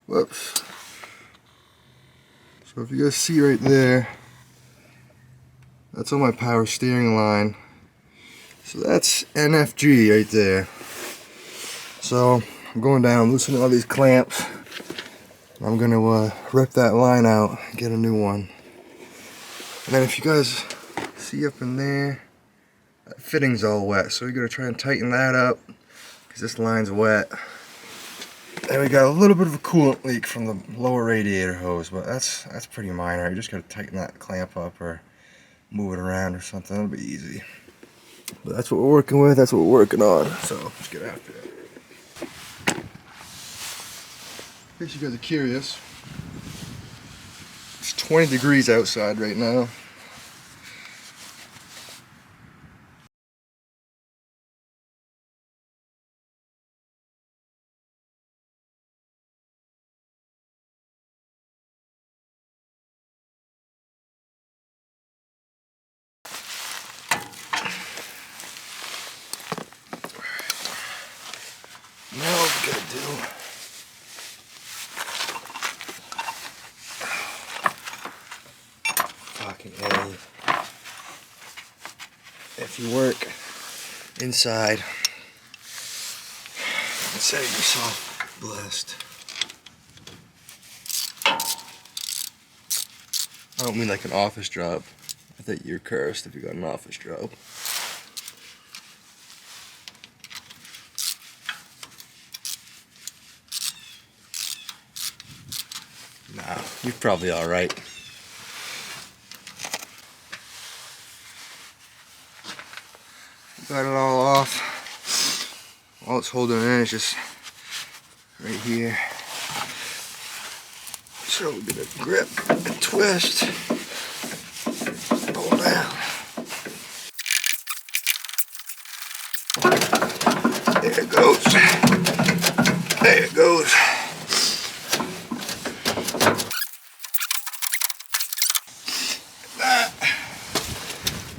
Whoops. So if you guys see right there, that's on my power steering line. So that's NFG right there. So I'm going down, loosening all these clamps. I'm gonna rip that line out and get a new one. And then if you guys see up in there, that fitting's all wet. So we're gonna try and tighten that up because this line's wet. And we got a little bit of a coolant leak from the lower radiator hose, but that's pretty minor. You just gotta tighten that clamp up or move it around or something. It'll be easy. But that's what we're working with. That's what we're working on. So let's get after it. In case you guys are curious, it's 20 degrees outside right now. Now what we're gonna do, fucking A. If you work inside, consider yourself blessed. I don't mean like an office job. I think you're cursed if you got an office job. Nah, you're probably alright. Got it all off. All it's holding in is just right here. So we're gonna grip and twist. Pull down. There it goes. There it goes.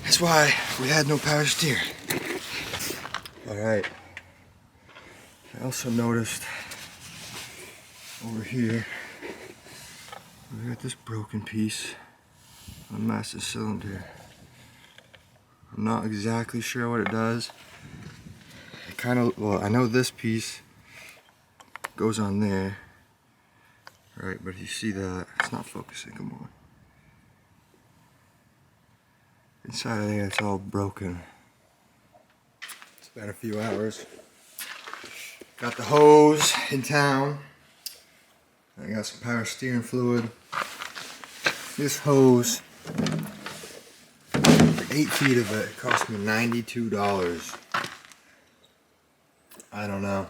That's why we had no power steering. Alright. I also noticed over here we got this broken piece on the master cylinder. I'm not exactly sure what it does. It kind of, well, I know this piece goes on there, right? But you see that it's not focusing. Come on. Inside of there, it's all broken. It's been a few hours. Got the hose in town. I got some power steering fluid. This hose, for 8 feet of it, cost me $92. I don't know.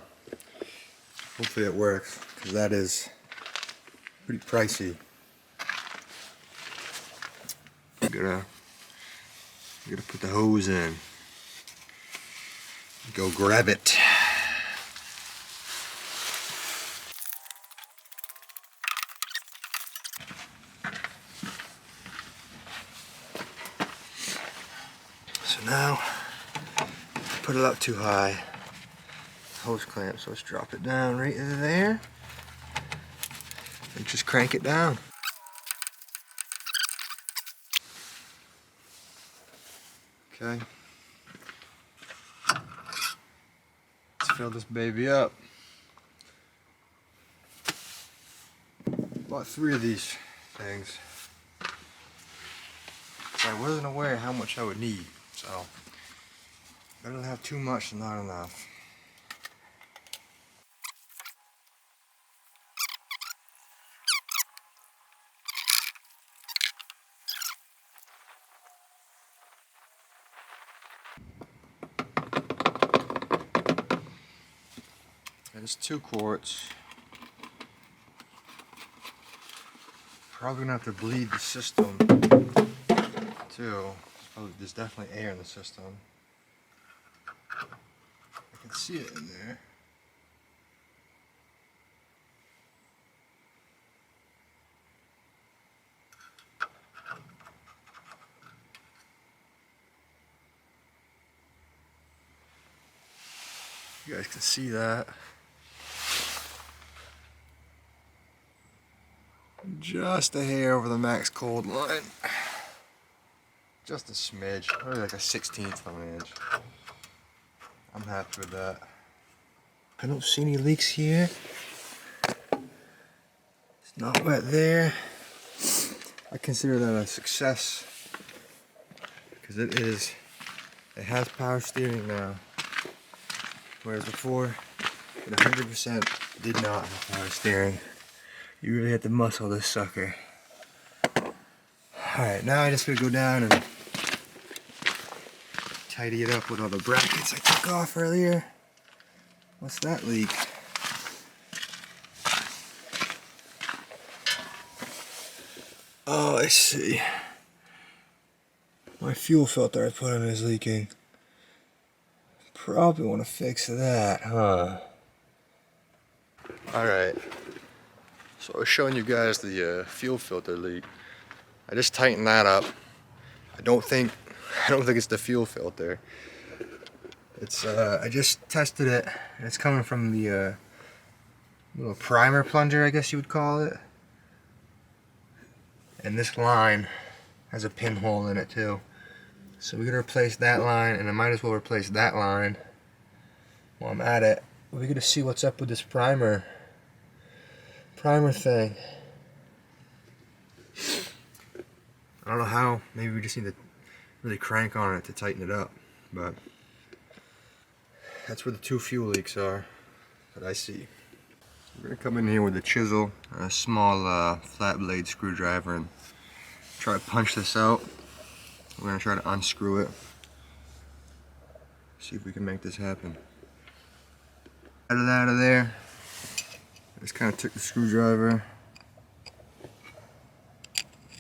Hopefully it works, because that is pretty pricey. Gotta put the hose in. Go grab it. So now, put it up too high. Hose clamp, so let's drop it down right in there. And just crank it down. Okay. Let's fill this baby up. Bought 3 of these things. I wasn't aware how much I would need, so better not have too much than not enough. There's 2 quarts. Probably gonna have to bleed the system too. There's definitely air in the system. I can see it in there. You guys can see that. just a hair over the max cold line. Just a smidge, probably like a 1/16 of an inch. I'm happy with that. I don't see any leaks here. It's not wet there. I consider that a success because it has power steering now. Whereas before, it 100% did not have power steering. You really had to muscle this sucker. Alright, now I just gotta go down and tidy it up with all the brackets I took off earlier. What's that leak? Oh, I see. My fuel filter I put in is leaking. Probably want to fix that, huh? Alright. So I was showing you guys the fuel filter leak. I just tightened that up. I don't think it's the fuel filter. It's I just tested it, and it's coming from the little primer plunger, I guess you would call it. And this line has a pinhole in it too. So we're gonna replace that line, and I might as well replace that line while I'm at it. We're gonna see what's up with this primer thing. I don't know how. Maybe we just need to really crank on it to tighten it up, but that's where the two fuel leaks are that I see. We're gonna come in here with a chisel and a small flat blade screwdriver and try to punch this out. We're gonna try to unscrew it. See if we can make this happen. Out of there. I just kind of took the screwdriver,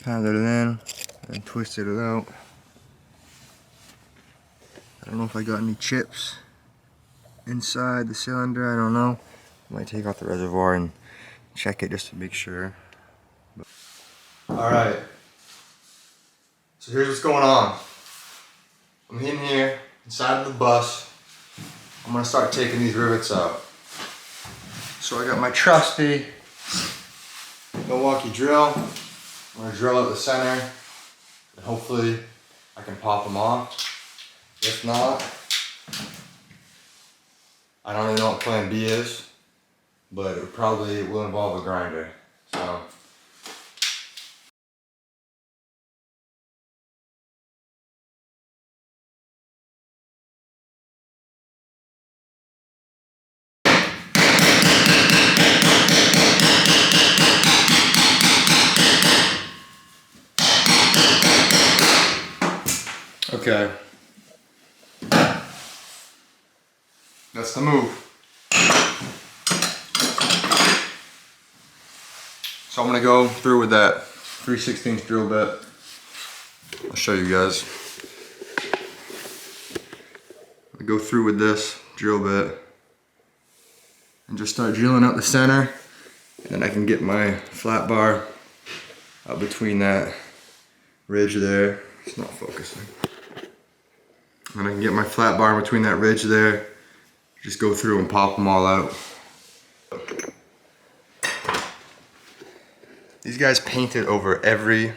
pounded it in, and twisted it out. I don't know if I got any chips inside the cylinder, I don't know. I might take out the reservoir and check it just to make sure. Alright, so here's what's going on. I'm in here, inside of the bus. I'm going to start taking these rivets out. So I got my trusty Milwaukee drill. I'm going to drill out the center, and hopefully I can pop them off. If not, I don't even know what plan B is, but it probably will involve a grinder. So okay. That's the move. So I'm gonna go through with that 3/16 drill bit. I'll show you guys. I go through with this drill bit and just start drilling out the center, and then I can get my flat bar up between that ridge there. It's not focusing. And I can get my flat bar between that ridge there. Just go through and pop them all out. These guys painted over every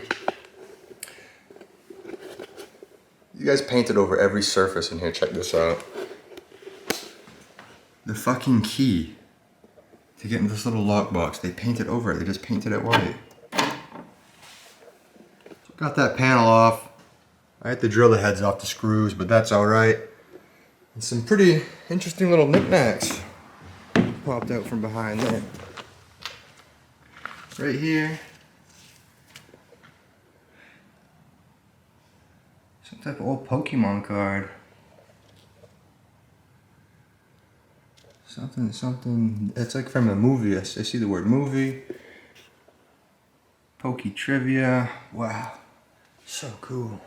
surface in here. Check this out. The fucking key to get in this little lockbox, they painted over it. They just painted it white. So got that panel off. I had to drill the heads off the screws, but that's alright. And some pretty interesting little knickknacks popped out from behind there. Right here, some type of old Pokemon card. Something, it's like from a movie. I see the word movie. Poke Trivia. Wow, so cool.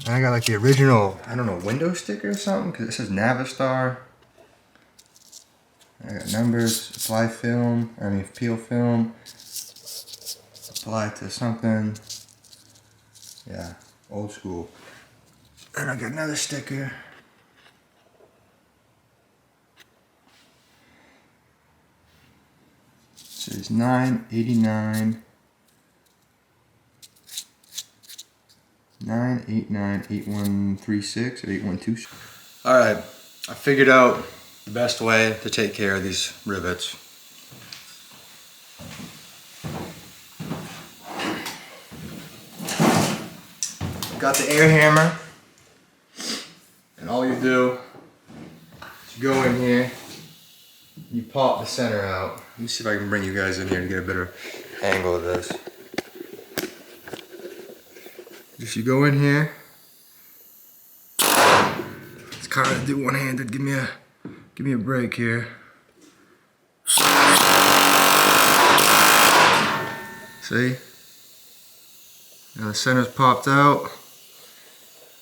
And I got like the original, I don't know, window sticker or something, because it says Navistar. I got numbers, apply film, peel film, apply to something. Yeah, old school. And I got another sticker. says 989 8136 or 8126. Alright, I figured out the best way to take care of these rivets. Got the air hammer, and all you do is you go in here, you pop the center out. Let me see if I can bring you guys in here to get a better angle of this. Just you go in here. It's kind of do one-handed. Give me a break here. See? Now the center's popped out.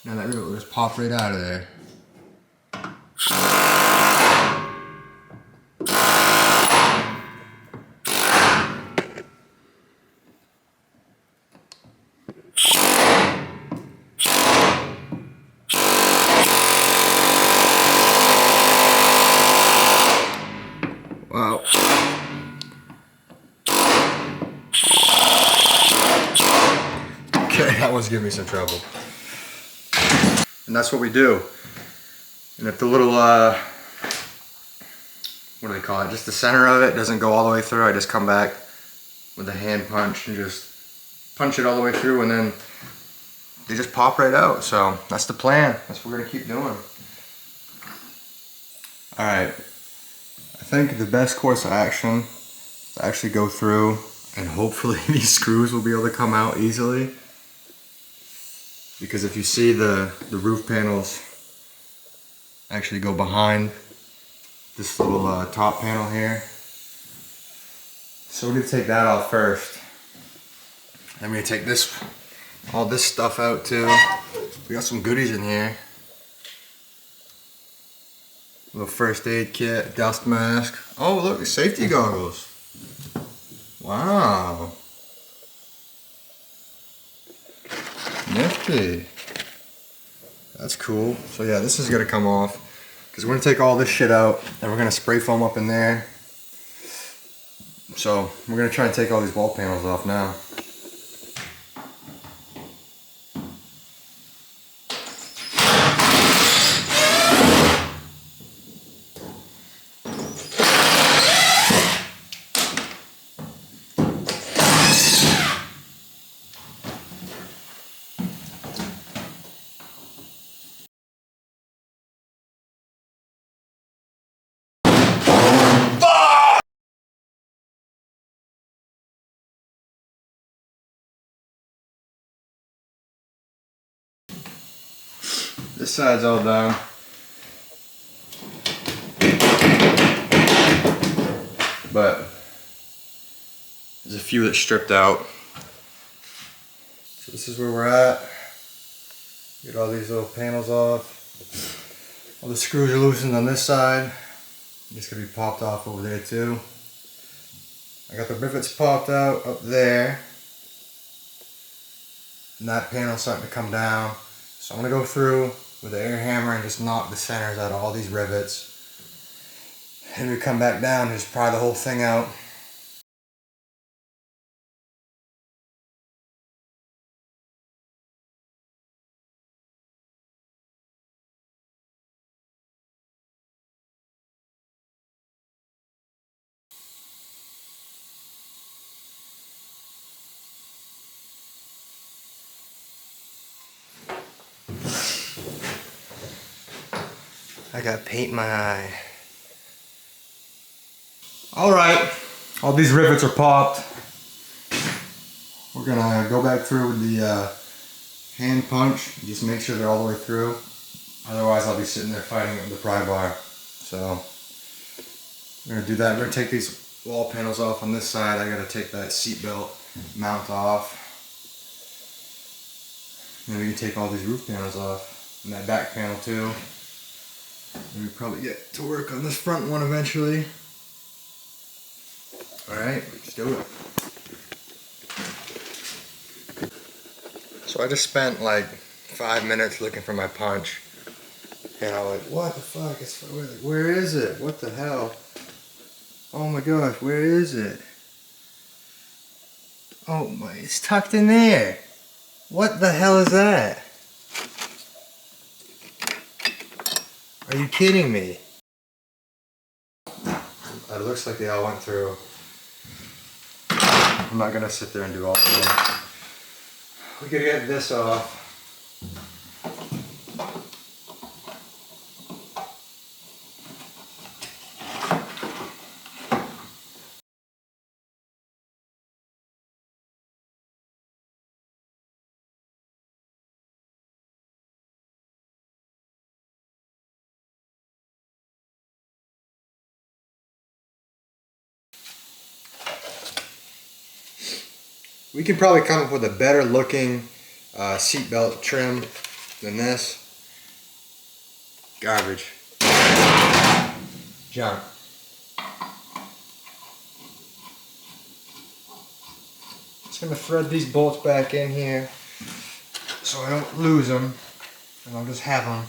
Now that rivet will just pop right out of there. Wow. Okay, that one's giving me some trouble. And that's what we do. And if the little, what do they call it? Just the center of it doesn't go all the way through, I just come back with a hand punch and just punch it all the way through, and then they just pop right out. So that's the plan. That's what we're gonna keep doing. All right. I think the best course of action is to actually go through, and hopefully these screws will be able to come out easily. Because if you see the roof panels actually go behind this little top panel here. So we're gonna take that off first. Then we're gonna take all this stuff out too. We got some goodies in here. Little first aid kit, dust mask. Oh look, safety goggles. Wow. Nifty. That's cool. So yeah, this is gonna come off because we're gonna take all this shit out and we're gonna spray foam up in there. So we're gonna try and take all these wall panels off now. This side's all done. But there's a few that stripped out. So this is where we're at. Get all these little panels off. All the screws are loosened on this side. It's gonna be popped off over there too. I got the rivets popped out up there. And that panel's starting to come down. So I'm gonna go through with the air hammer and just knock the centers out of all these rivets. And we come back down and just pry the whole thing out. I got paint in my eye. Alright, all these rivets are popped. We're gonna go back through with the hand punch, just make sure they're all the way through. Otherwise I'll be sitting there fighting it with the pry bar. So, we're gonna do that. We're gonna take these wall panels off on this side. I gotta take that seat belt mount off. And we can take all these roof panels off. And that back panel too. And we probably get to work on this front one eventually. Alright, let's do it. So I just spent like 5 minutes looking for my punch. And I was like, what the fuck? Where is it? What the hell? Oh my gosh, where is it? Oh my, it's tucked in there. What the hell is that? Are you kidding me? It looks like they all went through. I'm not gonna sit there and do all of them. We could get this off. We could probably come up with a better looking seatbelt trim than this. Garbage. Junk. Just gonna thread these bolts back in here so I don't lose them, and I'll just have them.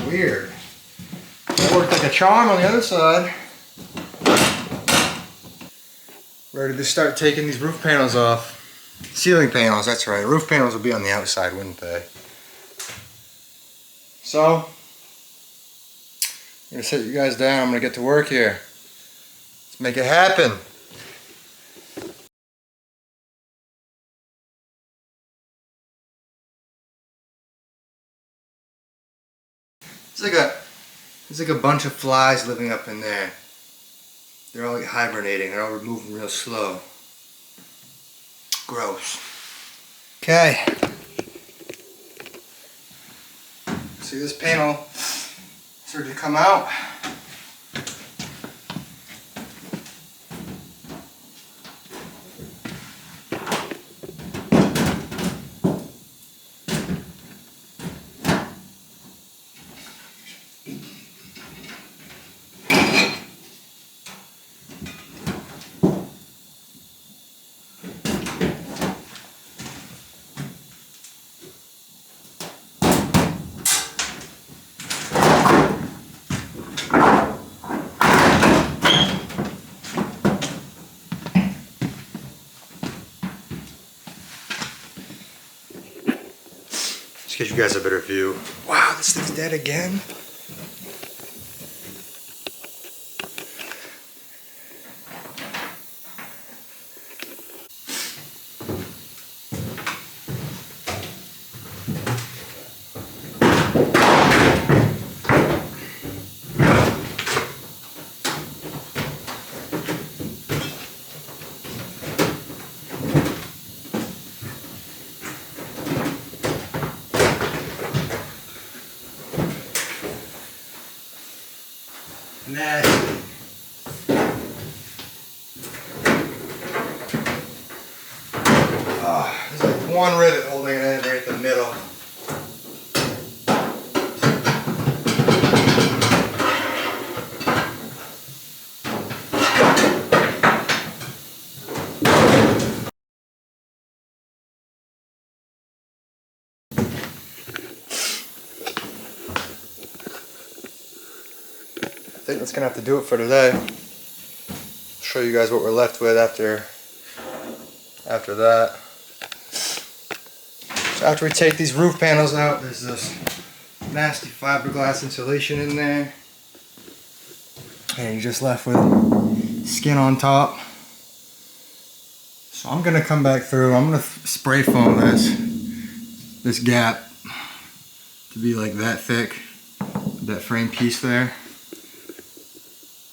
Weird. That worked like a charm on the other side. Ready to start taking these roof panels off. Ceiling panels, that's right. Roof panels will be on the outside, wouldn't they? So, I'm gonna set you guys down. I'm gonna get to work here. Let's make it happen. There's like a bunch of flies living up in there. They're all like hibernating. They're all moving real slow. Gross. Okay. See this panel started to come out. Just give you guys a better view. Wow, this thing's dead again. Nasty. Oh, there's like one rivet holding it in right at the middle. I think that's gonna have to do it for today. Show you guys what we're left with after that. So after we take these roof panels out, there's this nasty fiberglass insulation in there, and you're just left with skin on top. So I'm gonna come back through. I'm gonna spray foam this gap to be like that thick, that frame piece there.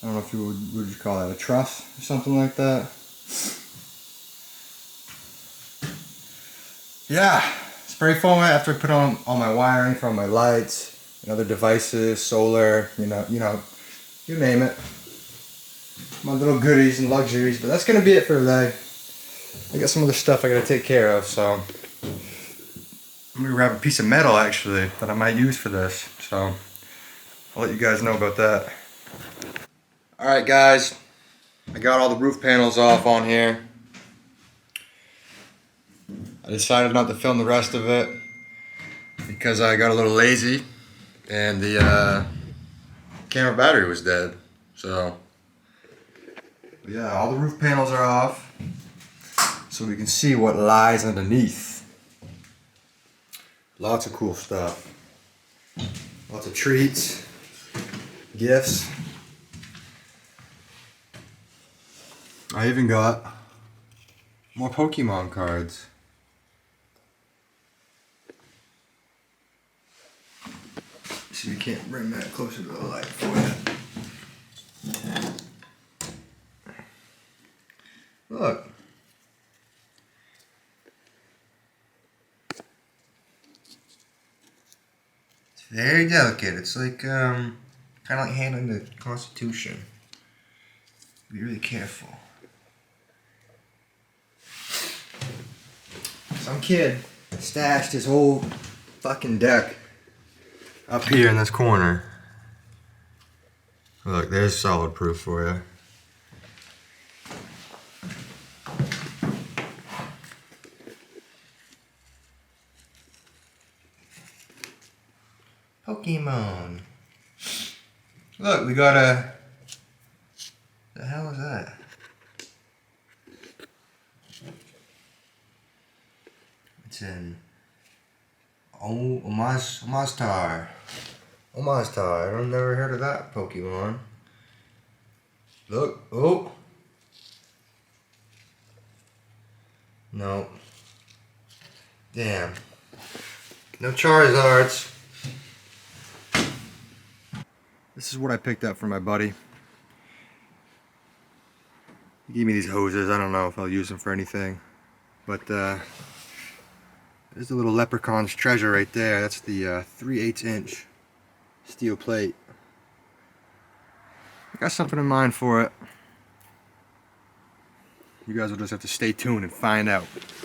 I don't know if you would you call that, a truss or something like that. Yeah, spray foam it after I put on all my wiring from my lights and other devices, solar, you name it. My little goodies and luxuries, but that's gonna be it for today. I got some other stuff I gotta take care of, so I'm gonna grab a piece of metal actually that I might use for this. So I'll let you guys know about that. Alright guys, I got all the roof panels off on here. I decided not to film the rest of it because I got a little lazy and the camera battery was dead. So yeah, all the roof panels are off so we can see what lies underneath. Lots of cool stuff. Lots of treats, gifts. I even got more Pokemon cards. See, we can't bring that closer to the light for you. Look. It's very delicate. It's like, kind of like handling the Constitution. Be really careful. Some kid stashed his whole fucking deck up here in this corner. Look, there's solid proof for you. Pokemon. Look, we got a... The hell is that? It's in... Oh, Omastar. Omastar. I've never heard of that Pokemon. Look. Oh. No. Damn. No Charizards. This is what I picked up for my buddy. He gave me these hoses. I don't know if I'll use them for anything. But there's the little leprechaun's treasure right there. That's the 3/8 inch steel plate. I got something in mind for it. You guys will just have to stay tuned and find out.